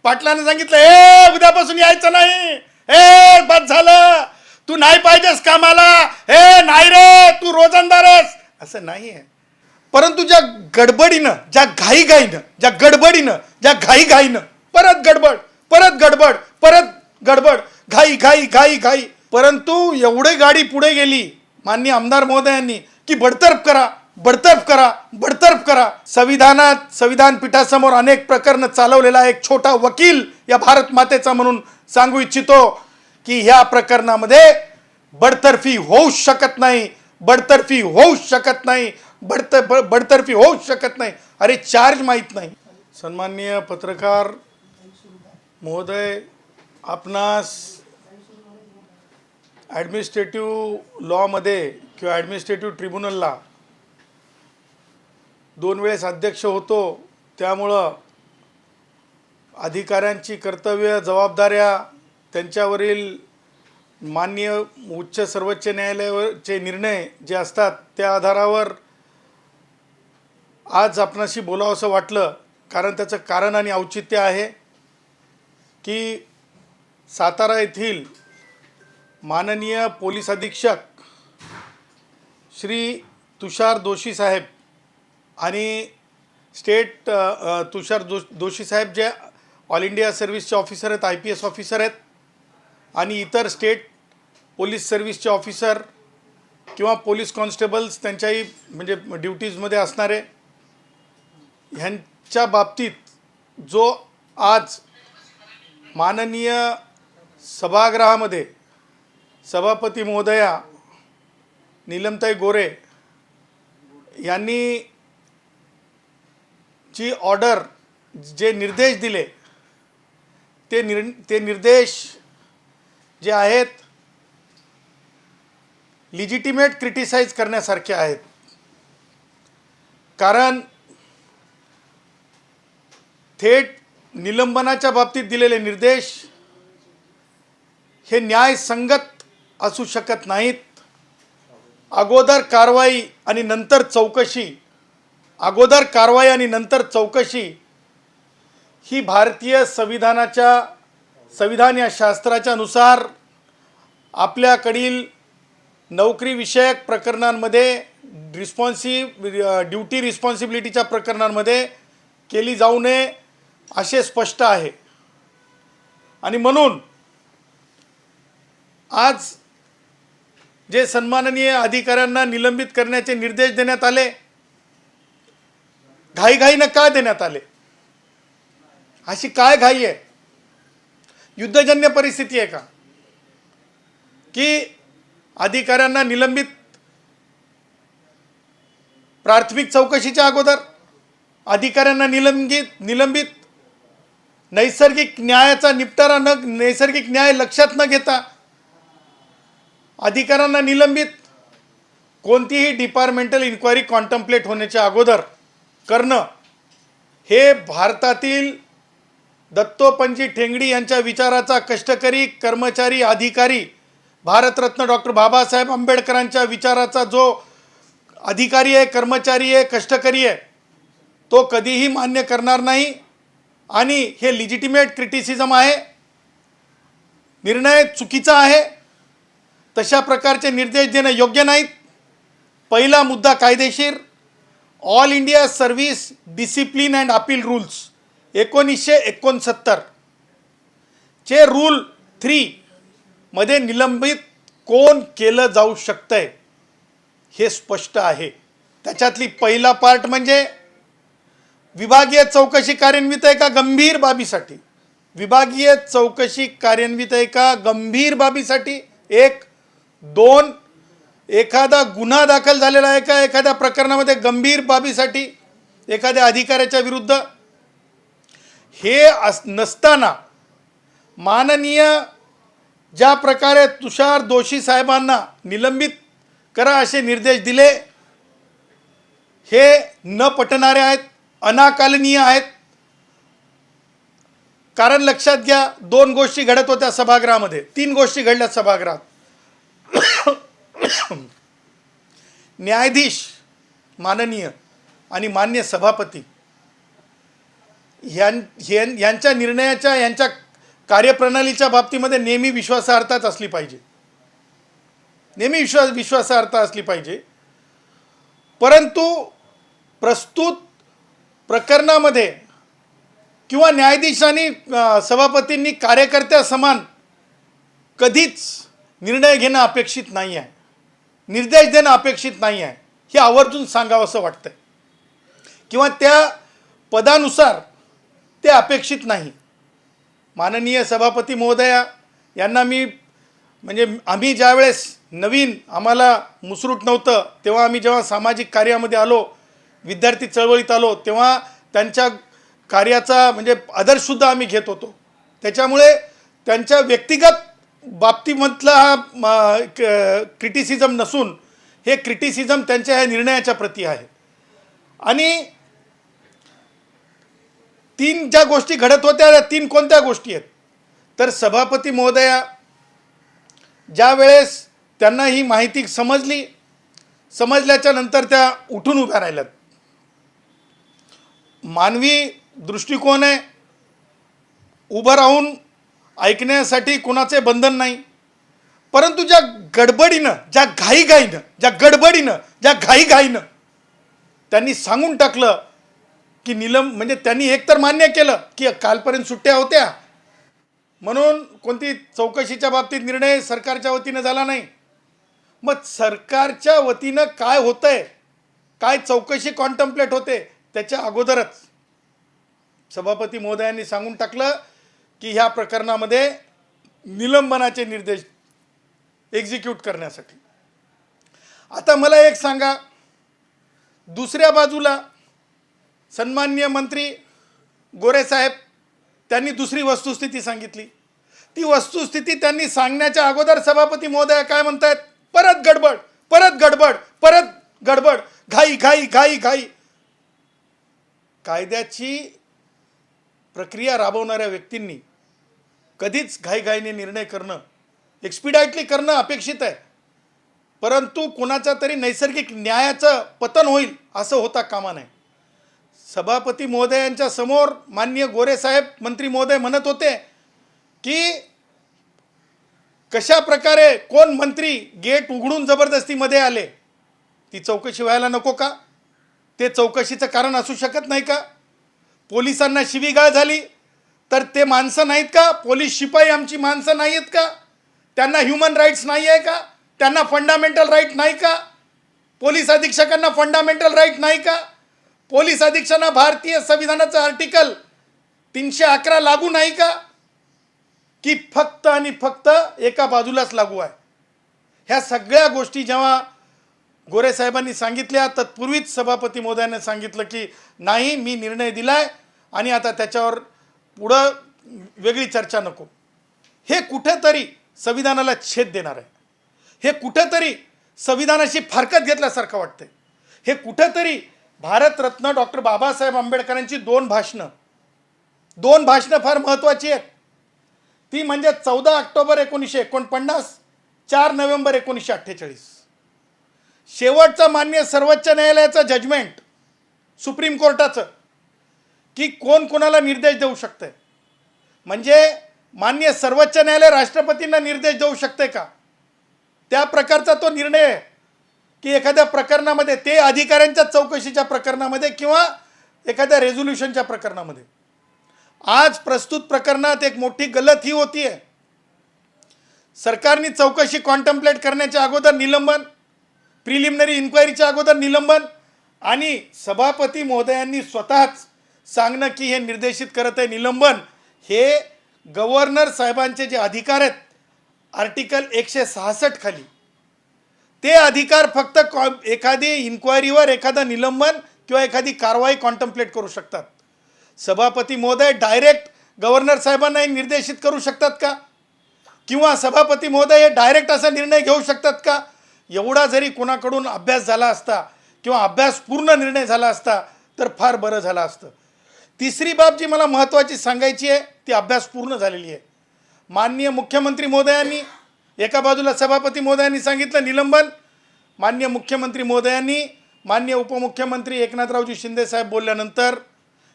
पाटलाने सांगितलं हे उद्यापासून यायचं नाही, हे बस झालं, तू नाही पाहिजेस कामाला, हे नाही रे तू रोजंदार आहेस, असं नाही आहे. परंतु ज्या गडबडीनं, ज्या घाईघाईनं, ज्या घाईघाईनं परत गडबड, परत गडबड, परत गडबड, घाई घाई घाई घाई, परंतु एवढे गाडी पुढे गेली माननीय आमदार महोदयांनी की बडतर्फ करा, बडतर्फ करा, बडतर्फ करा. संविधान पीठासमोर अनेक प्रकरणं चालवलेला एक छोटा वकील या भारत मातेचा म्हणून सांगू इच्छितो की ह्या प्रकरणामध्ये बडतर्फी होऊ शकत नाही, बडतर्फी होऊ शकत नाही, बडतर्फी होऊ शकत नाही. अरे चार्ज माहीत नाही. सन्माननीय पत्रकार महोदय, आपणास ॲडमिनिस्ट्रेटिव्ह लॉमध्ये किंवा ॲडमिनिस्ट्रेटिव्ह ट्रिब्युनलला 2 वेळेस अध्यक्ष होतो, त्यामुळं अधिकाऱ्यांची कर्तव्य जबाबदाऱ्या, त्यांच्यावरील माननीय उच्च सर्वोच्च न्यायालयाचे निर्णय जे असतात त्या आधारावर आज आपणाशी बोलावं असं वाटलं. कारण त्याचं कारण आणि औचित्य आहे की सातारा येथील माननीय पोलीस अधीक्षक श्री तुषार दोशी साहेब आणि स्टेट तुषार दोशी साहेब जे ऑल इंडिया सर्व्हिसचे ऑफिसर आहेत, IPS ऑफिसर आहेत, आणि इतर स्टेट पोलीस सर्व्हिसचे ऑफिसर किंवा पोलीस कॉन्स्टेबल्स त्यांच्याही म्हणजे ड्युटीजमध्ये असणारे, ह्यांच्या बाबतीत जो आज माननीय सभागृहामध्ये सभापती महोदया नीलमताई गोरे यांनी जी ऑर्डर, जे निर्देश दिले ते निर्देश जे आहेत लिजिटिमेट क्रिटिसाइज करण्यासारखे आहेत. कारण थेट निलंबनाच्या बाबतीत दिलेले निर्देश हे न्यायसंगत असू शकत नाहीत. अगोदर कारवाई आणि नंतर चौकशी ही भारतीय संविधान या शास्त्राच्या नुसार आपल्याकडील नोकरीविषयक प्रकरणांमध्ये ड्युटी रिस्पॉन्सिबिलिटीच्या प्रकरणांमध्ये केली जाऊ नये असे स्पष्ट आहे. आणि म्हणून आज जे सन्माननीय अधिकाऱ्यांना निलंबित करण्याचे निर्देश देण्यात आले, घाईघाईनं का देण्यात आले? अशी काय घाई आहे? युद्धजन्य परिस्थिती आहे का की अधिकाऱ्यांना निलंबित प्राथमिक चौकशीच्या अगोदर, अधिकाऱ्यांना निलंबित नैसर्गिक न्यायाचा निपटारा नैसर्गिक न्याय लक्षात न घेता अधिकाऱ्यांना निलंबित कोणतीही डिपार्टमेंटल इन्क्वायरी कॉन्टम्प्लेट होण्याच्या अगोदर करणं हे भारतातील दत्तोपंत ठेंगडी यांच्या विचाराचा कष्टकरी कर्मचारी अधिकारी, भारतरत्न डॉक्टर बाबासाहेब आंबेडकरांच्या विचाराचा जो अधिकारी आहे, कर्मचारी आहे, कष्टकरी आहे, तो कधीही मान्य करणार नाही. आणि हे लिजिटिमेट क्रिटिसिझम आहे, निर्णय चुकीचा आहे, तशा प्रकारचे निर्देश देणं योग्य नाहीत. पहिला मुद्दा कायदेशीर, all India service discipline and appeal rules 1969 चे रूल 3 मध्ये निलंबित कोण केलं जाऊ शकतंय हे स्पष्ट आहे. त्याच्यातली पहिला पार्ट म्हणजे विभागीय चौकशी कार्यान्वित आहे का गंभीर बाबीसाठी, विभागीय चौकशी कार्यान्वित आहे का गंभीर बाबीसाठी, 1. 2. एखादा गुन्हा दाखल झालेला आहे का एखाद्या प्रकरणामध्ये गंभीर बाबीसाठी एखाद्या अधिकाऱ्याच्या विरुद्ध. हे नसताना माननीय ज्या प्रकारे तुषार दोशी साहेबांना निलंबित करा असे निर्देश दिले हे न पटणारे आहेत, अनाकलनीय आहेत. कारण लक्षात घ्या, 2 गोष्टी घडत होत्या सभागृहामध्ये, 3 गोष्टी घडल्या सभागृहात. न्यायाधीश माननीय आणि मान्य सभापती यांच्या निर्णयाच्या यांच्या कार्यप्रणालीच्या बाबतीमध्ये नेहमी विश्वासार्हताच असली पाहिजे, नेहमी विश्वासार्हता असली पाहिजे. परंतु प्रस्तुत प्रकरणामध्ये किंवा न्यायाधीशांनी सभापतींनी कार्यकर्त्या समान कधीच निर्णय घेणं अपेक्षित नाही आहे, निर्देश देणं अपेक्षित नाही आहे, हे आवर्जून सांगावं असं वाटतंय. किंवा त्या पदानुसार ते अपेक्षित नाही. माननीय सभापती महोदया यांना मी म्हणजे आम्ही ज्यावेळेस नवीन आम्हाला मुसरूट नव्हतं तेव्हा आम्ही जेव्हा सामाजिक कार्यामध्ये आलो, विद्यार्थी चळवळीत आलो, तेव्हा त्यांच्या कार्याचा म्हणजे आदर्शसुद्धा आम्ही घेत होतो. त्याच्यामुळे त्यांच्या व्यक्तिगत बाबतीमधला हा क्रिटिसिझम नसून हे क्रिटिसिझम त्यांच्या ह्या निर्णयाच्या प्रती आहे. आणि 3 ज्या गोष्टी घडत होत्या त्या 3 कोणत्या गोष्टी आहेत तर सभापती महोदया ज्या वेळेस त्यांना ही माहिती समजल्याच्या नंतर त्या उठून उभ्या राहिल्यात. मानवी दृष्टिकोन आहे, उभं राहून ऐकण्यासाठी कुणाचे बंधन नाही. परंतु ज्या गडबडीनं ज्या घाईघाईनं त्यांनी सांगून टाकलं की म्हणजे त्यांनी एकतर मान्य केलं की कालपर्यंत सुट्ट्या होत्या म्हणून कोणती चौकशीच्या बाबतीत निर्णय सरकारच्या वतीनं झाला नाही. मग सरकारच्या वतीनं काय होतंय, काय चौकशी कॉन्टम्प्लेट होते त्याच्या अगोदरच सभापती महोदयांनी सांगून टाकलं की ह्या प्रकरणामध्ये निलंबनाचे निर्देश एक्झिक्यूट करण्यासाठी. आता मला एक सांगा, दुसऱ्या बाजूला सन्माननीय मंत्री गोरे साहेब त्यांनी दुसरी वस्तुस्थिती सांगितली. ती वस्तुस्थिती त्यांनी सांगण्याच्या अगोदर सभापती महोदय काय म्हणतात, परत गडबड, घाई. कायद्याची प्रक्रिया राबवणाऱ्या व्यक्तींनी कधीच घाईघाईने निर्णय करणं, एक्सपिडाइटली करणं अपेक्षित आहे. परंतु कोणाचा तरी नैसर्गिक न्यायाचं पतन होईल असं होता कामा नये. सभापती महोदयांच्या समोर माननीय गोरे साहेब मंत्री महोदय म्हणत होते की कशा प्रकारे कोण मंत्री गेट उघडून जबरदस्तीमध्ये आले, ती चौकशी व्हायला नको का? ते चौकशीचं कारण असू शकत नाही का? पोलिसांना शिवीगाळ झाली तर ते माणसं नाहीत का? पोलीस शिपाई आमची माणसं नाही आहेत का? त्यांना ह्युमन राईट्स नाही आहे का? त्यांना फंडामेंटल राईट नाही का? पोलीस अधीक्षकांना फंडामेंटल राईट नाही का? पोलीस अधीक्षकांना भारतीय संविधानाचं आर्टिकल 311 लागू नाही का? की फक्त आणि फक्त एका बाजूलाच लागू आहे? ह्या सगळ्या गोष्टी जेव्हा गोरे साहेबांनी सांगितल्या तत्पूर्वीच सभापती महोदयांनी सांगितलं की नाही, मी निर्णय दिलाय आणि आता त्याच्यावर पुढं वेगळी चर्चा नको. हे कुठेतरी संविधानाला छेद देणार आहे. हे कुठेतरी संविधानाशी फारकत घेतल्यासारखं वाटतंय. हे कुठेतरी भारतरत्न डॉक्टर बाबासाहेब आंबेडकरांची 2 भाषणं फार महत्त्वाची आहेत. ती म्हणजे 14 ऑक्टोबर 1949, 4 नोव्हेंबर 1948. शेवटचं मान्य सर्वोच्च न्यायालयाचं जजमेंट सुप्रीम कोर्टाचं की कोण कोणाला निर्देश देऊ शकते, म्हणजे मान्य सर्वोच्च न्यायालय राष्ट्रपतींना निर्देश देऊ शकते का? त्या प्रकारचा तो निर्णय आहे की एखाद्या प्रकरणामध्ये, ते अधिकाऱ्यांच्या चौकशीच्या प्रकरणामध्ये किंवा एखाद्या रेझोल्युशनच्या प्रकरणामध्ये. आज प्रस्तुत प्रकरणात एक मोठी गलत ही होती आहे. सरकारने चौकशी कॉन्टम्प्लेट करण्याच्या अगोदर निलंबन, प्रिलिमिनरी इन्क्वायरीच्या अगोदर निलंबन आणि सभापती महोदयांनी स्वतःच सांगणं की हे निर्देशित करत आहे निलंबन. हे गव्हर्नर साहेबांचे जे अधिकार आहेत आर्टिकल 166 खाली, ते अधिकार फक्त एखादी इन्क्वायरीवर एखादा निलंबन किंवा एखादी कारवाई कॉन्टम्प्लेट करू शकतात. सभापती महोदय डायरेक्ट गव्हर्नर साहेबांना निर्देशित करू शकतात का? किंवा सभापती महोदय हे डायरेक्ट असा निर्णय घेऊ शकतात का? एवढा जरी कोणाकडून अभ्यास झाला असता किंवा अभ्यासपूर्ण निर्णय झाला असता तर फार बरं झालं असतं. तिसरी बाब जी मला महत्त्वाची सांगायची आहे ती अभ्यासपूर्ण झालेली आहे. माननीय मुख्यमंत्री महोदयांनी एका बाजूला सभापती महोदयांनी सांगितलं निलंबन, माननीय मुख्यमंत्री महोदयांनी माननीय उपमुख्यमंत्री एकनाथरावजी शिंदे साहेब बोलल्यानंतर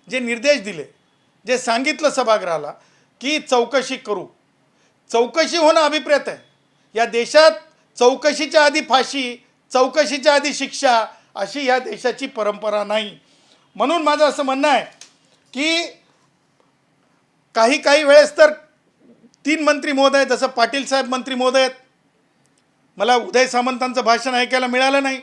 जे निर्देश दिले जे सांगितलं सभागृहाला की चौकशी करू, चौकशी होणं अभिप्रेत आहे. या देशात चौकशीच्या आधी फाशी, चौकशीच्या आधी शिक्षा अशी या देशाची परंपरा नाही. म्हणून माझं असं म्हणणं आहे की काही वेळेस तर 3 मंत्री महोदय, जसं पाटील साहेब मंत्री महोदय आहेत, मला उदय सामंतांचं भाषण ऐकायला मिळालं नाही,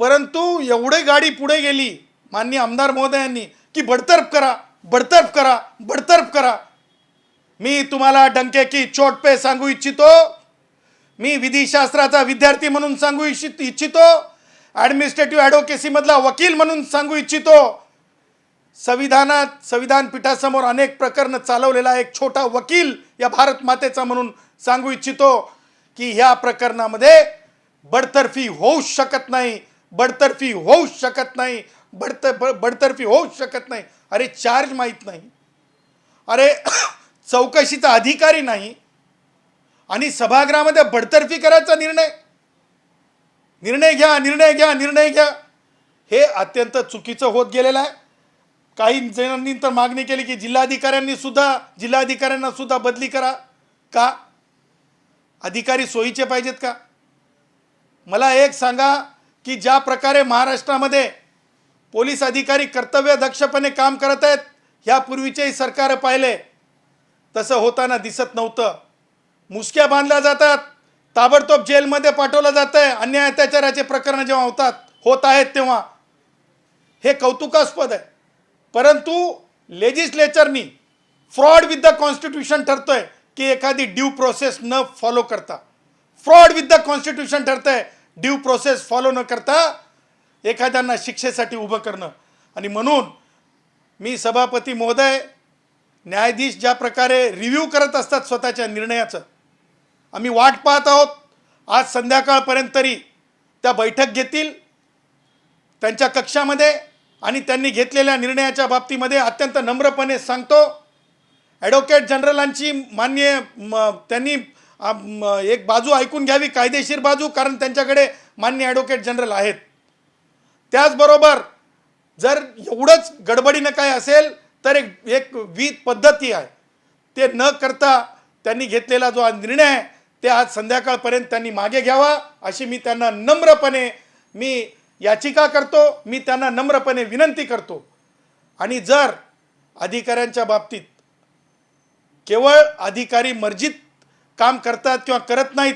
परंतु एवढी गाडी पुढे गेली माननीय आमदार महोदयांनी की बडतर्फ करा, बडतर्फ करा, बडतर्फ करा. मी तुम्हाला डंके की चोट पे सांगू इच्छितो, मी विधिशास्त्राचा विद्यार्थी म्हणून सांगू इच्छितो, ॲडमिनिस्ट्रेटिव्ह ॲडव्होकेसीमधला वकील म्हणून सांगू इच्छितो, संविधान पीठासमोर अनेक प्रकरणं चालवलेला एक छोटा वकील या भारत मातेचा म्हणून सांगू इच्छितो की ह्या प्रकरणामध्ये बडतर्फी होऊच शकत नाही, बडतर्फी होऊच शकत नाही, बडतर्फी होऊच शकत नाही. अरे चार्ज माहीत नाही, अरे चौकशीचा अधिकारी नाही आणि सभागृहामध्ये बडतर्फी करायचा निर्णय घ्या, हे अत्यंत चुकीचं होत गेलेलं आहे. काही जणांनी तर मागणी केली की जिल्हाधिकाऱ्यांना सुद्धा बदली करा. का? अधिकारी सोयीचे पाहिजेत का? मला एक सांगा की ज्या प्रकारे महाराष्ट्रामध्ये पोलीस अधिकारी कर्तव्यदक्षपणे काम करत आहेत, ह्यापूर्वीचेही सरकार पाहिले, तसं होताना दिसत नव्हतं. मुसक्या बांधल्या जातात, ताबडतोब जेलमध्ये पाठवलं जातं आहे अन्याय अत्याचाराचे प्रकरण जेव्हा होत आहेत तेव्हा. हे कौतुकास्पद आहे. परंतु लेजिस्लेचरनी फ्रॉड विथ द कॉन्स्टिट्यूशन ठरतोय की एखादी ड्यू प्रोसेस न फॉलो करता, फ्रॉड विथ द कॉन्स्टिट्यूशन ठरतंय ड्यू प्रोसेस फॉलो न करता एखाद्यांना शिक्षेसाठी उभं करणं. आणि म्हणून मी सभापती महोदय, न्यायाधीश ज्या प्रकारे रिव्ह्यू करत असतात स्वतःच्या निर्णयाचं, आम्ही वाट पाहत आहोत. आज संध्याकाळपर्यंत तरी त्या बैठक घेतील त्यांच्या कक्षामध्ये आणि त्यांनी घेतलेल्या निर्णयाच्या बाबतीमध्ये अत्यंत नम्रपणे सांगतो, ॲडव्होकेट जनरलांची त्यांनी एक बाजू ऐकून घ्यावी, कायदेशीर बाजू, कारण त्यांच्याकडे मान्य ॲडव्होकेट जनरल आहेत. त्याचबरोबर जर एवढंच गडबडीनं काय असेल तर एक विध पद्धती आहे, ते न करता त्यांनी घेतलेला जो निर्णय आहे ते आज संध्याकाळपर्यंत त्यांनी मागे घ्यावा, अशी मी त्यांना नम्रपणे याचिका करतो, मी त्यांना नम्रपणे विनंती करतो. आणि जर अधिकाऱ्यांच्या बाबतीत केवळ अधिकारी मर्जीत काम करतात किंवा करत नाहीत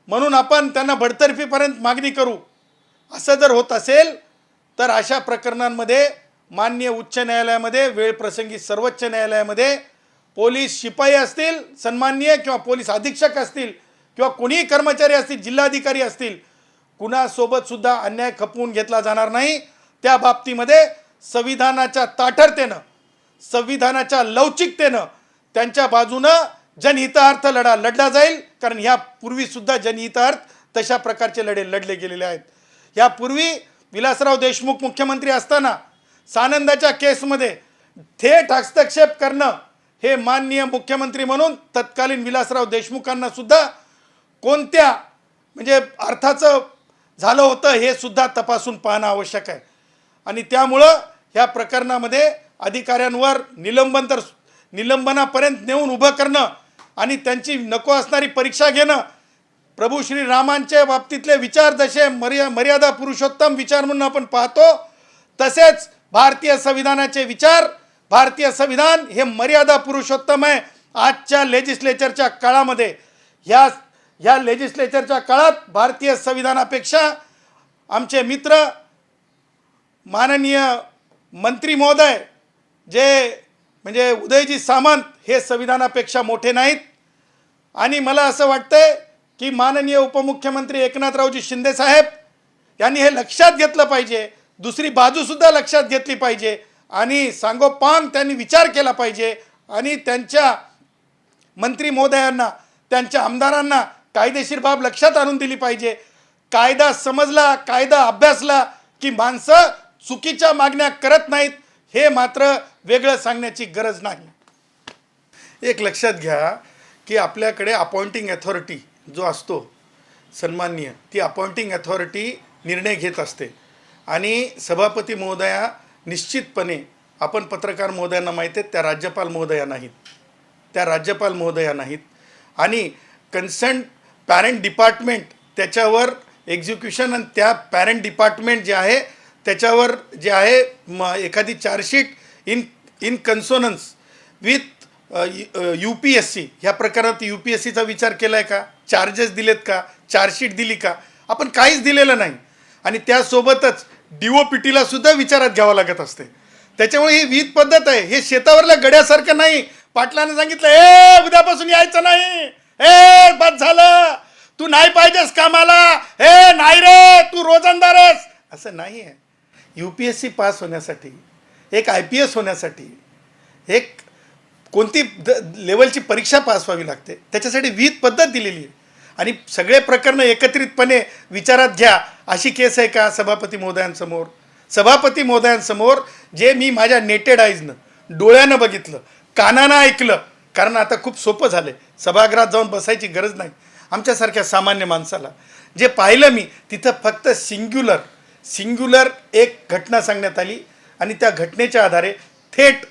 म्हणून आपण त्यांना बडतर्फीपर्यंत मागणी करू, असं जर होत असेल तर अशा प्रकरणांमध्ये माननीय उच्च न्यायालयामध्ये, वेळप्रसंगी सर्वोच्च न्यायालयामध्ये पोलीस शिपाई असतील सन्माननीय, किंवा पोलीस अधीक्षक असतील, किंवा कोणीही कर्मचारी असतील, जिल्हाधिकारी असतील, कुणासोबत सुद्धा अन्याय खपवून घेतला जाणार नाही. त्या बाबतीमध्ये संविधानाच्या ताठरतेनं, संविधानाच्या लवचिकतेनं त्यांच्या बाजूनं जनहितार्थ लढला जाईल. कारण ह्यापूर्वीसुद्धा जनहितार्थ तशा प्रकारचे लढे लढले गेलेले आहेत. यापूर्वी विलासराव देशमुख मुख्यमंत्री असताना सानंदाच्या केसमध्ये थेट हस्तक्षेप करणं, हे माननीय मुख्यमंत्री म्हणून तत्कालीन विलासराव देशमुखांना सुद्धा कोणत्या अर्थाचं झालं होतं हे सुद्धा तपासून पाहणं आवश्यक आहे. आणि त्यामुळं ह्या प्रकरणामध्ये अधिकाऱ्यांवर निलंबनापर्यंत नेऊन उभं करणं आणि त्यांची नको असणारी परीक्षा घेणं, प्रभू श्रीरामांच्या बाबतीतले विचार जसे मर्यादा पुरुषोत्तम विचार म्हणून आपण पाहतो, तसेच भारतीय संविधानाचे विचार, भारतीय संविधान हे मर्यादा पुरुषोत्तम आहे. आजच्या लेजिस्लेचरच्या काळामध्ये, ह्या लेजिस्लेचरच्या काळात भारतीय संविधानापेक्षा आमचे मित्र माननीय मंत्री महोदय जे उदयजी सामंत हे संविधानापेक्षा मोठे नाहीत. आणि मला असं वाटतंय की माननीय उपमुख्यमंत्री एकनाथरावजी शिंदे साहेब यांनी हे लक्षात घेतलं पाहिजे, दुसरी बाजूसुद्धा लक्षात घेतली पाहिजे आणि सांगोपांग त्यांनी विचार केला पाहिजे आणि त्यांच्या मंत्री महोदयांना, त्यांच्या आमदारांना कायदेशीर बाब लक्षात आणून दिली पाहिजे. कायदा समजला, कायदा अभ्यासला की माणसं चुकीच्या मागण्या करत नाहीत, हे मात्र वेगळं सांगण्याची गरज नाही. एक लक्षात घ्या की आपल्याकडे अपॉइंटिंग अथॉरिटी जो असतो सन्माननीय, ती अपॉइंटिंग अथॉरिटी निर्णय घेत असते आणि सभापती महोदया निश्चितपणे आपण पत्रकार महोदयांना माहीत आहेत, त्या राज्यपाल महोदया नाहीत आणि कन्सर्न पॅरेंट डिपार्टमेंट त्याच्यावर एक्झिक्युशन आणि त्या पॅरेंट डिपार्टमेंट जे आहे त्याच्यावर जे आहे एखादी चार्जशीट इन कन्सोनन्स विथ UPSC ह्या प्रकारात UPSCचा विचार केला आहे का? चार्जेस दिलेत का? चार्जशीट दिली का? आपण काहीच दिलेलं नाही आणि त्यासोबतच DOPTला सुद्धा विचारात घ्यावं लागत असते. त्याच्यामुळे ही विहित पद्धत आहे. हे शेतावरल्या गड्यासारखं नाही. पाटलाने सांगितलं उद्यापासून यायचं नाही, बस झालं, तू नाही पाहिजेस कामाला, नाही रे तू रोजंदार आहेस, असं नाही आहे. UPSC पास होण्यासाठी, एक IPS होण्यासाठी, एक कोणती लेवलची परीक्षा पास व्हावी लागते, त्याच्यासाठी विहित पद्धत दिलेली आहे. आणि सगळे प्रकरणं एकत्रितपणे विचारात घ्या अशी केस आहे का सभापती महोदयांसमोर? जे मी माझ्या नेटेड आईजनं डोळ्यानं बघितलं, कानानं ऐकलं, कारण आता खूप सोपं झालं आहे, सभागृहात जाऊन बसायची गरज नाही आमच्यासारख्या सामान्य माणसाला. जे पाहिलं मी तिथं फक्त सिंग्युलर एक घटना सांगण्यात आली आणि त्या घटनेच्या आधारे थेट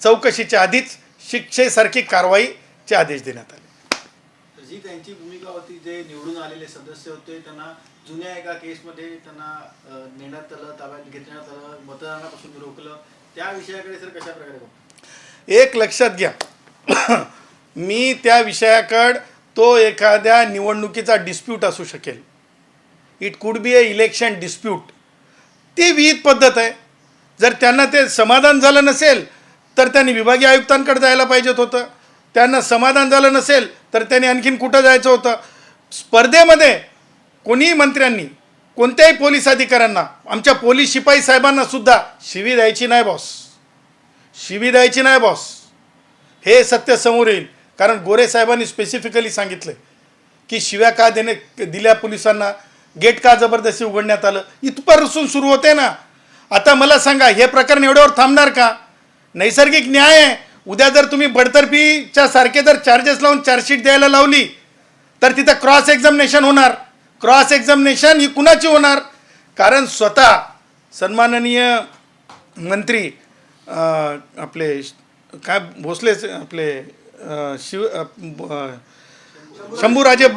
चौकशीच्या आधीच शिक्षेसारखी कारवाईचे आदेश देण्यात आले. जी त्यांची भूमिका होती, जे निवडून आलेले सदस्य होते त्यांना जुन्या एका केसमध्ये त्यांना नेण्यात आलं, ताब्यात घेण्यात आलं, मतदानापासून रोखलं, त्या विषयाकडे सर कशा प्रकारे बघतो? एक लक्षात घ्या, मी त्या विषयाकडं तो एखाद्या निवडणुकीचा डिस्प्यूट असू शकेल, it could be A election dispute, ती विहित पद्धत आहे. जर त्यांना ते समाधान झालं नसेल तर त्यांनी विभागीय आयुक्तांकडे जायला पाहिजेत होतं. त्यांना समाधान झालं नसेल तर त्यांनी आणखीन कुठं जायचं होतं. स्पर्धेमध्ये कोणीही मंत्र्यांनी कोणत्याही पोलीस अधिकाऱ्यांना, आमच्या पोलीस शिपाई साहेबांना सुद्धा शिवी द्यायची नाही बॉस, हे सत्य समोर येईल. कारण गोरे साहेबांनी स्पेसिफिकली सांगितलं की शिव्या का दिल्या पोलिसांना, गेट का जबरदस्ती उघडण्यात आलं, इथपासून सुरू होते ना. आता मला सांगा, हे प्रकरण एवढ्यावर थांबणार का? नैसर्गिक न्याय आहे. उद्या जर तुम्ही बडतर्फीच्या सारखे जर चार्जेस लावून चार्जशीट द्यायला लावली तर तिथं क्रॉस एक्झामिनेशन ही कुणाची होणार? कारण स्वतः सन्माननीय मंत्री आपले काय भोसले आपले शंभूराजे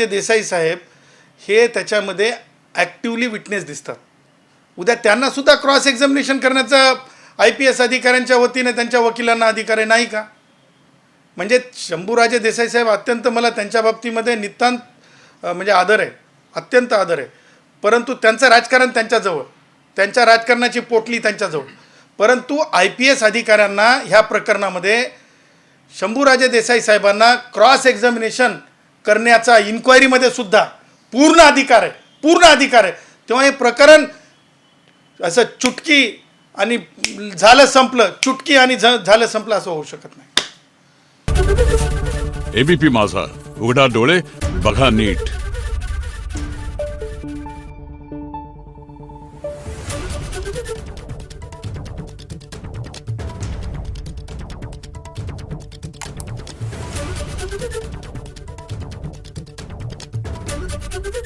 देसाई साहेब हे त्याच्यामध्ये ॲक्टिवली विटनेस दिसतात. उद्या त्यांना सुद्धा क्रॉस एक्झामिनेशन करण्याचा IPS अधिकाऱ्यांच्या वतीने त्यांच्या वकिलांना अधिकार आहे नाही का? म्हणजे शंभूराजे देसाई साहेब अत्यंत, मला त्यांच्या बाबतीमध्ये नितांत म्हणजे आदर आहे, अत्यंत आदर आहे. परंतु त्यांचं राजकारण त्यांच्याजवळ, त्यांच्या राजकारणाची पोटली त्यांच्याजवळ. परंतु IPS अधिकाऱ्यांना ह्या प्रकरणामध्ये शंभूराजे देसाई साहेबांना क्रॉस एक्झामिनेशन करण्याचा इन्क्वायरीमध्ये सुद्धा पूर्ण अधिकार आहे. तेव्हा हे प्रकरण असं चुटकी आणि झालं संपलं असं होऊ शकत नाही. ABP माझा, उघडा डोळे बघा नीट.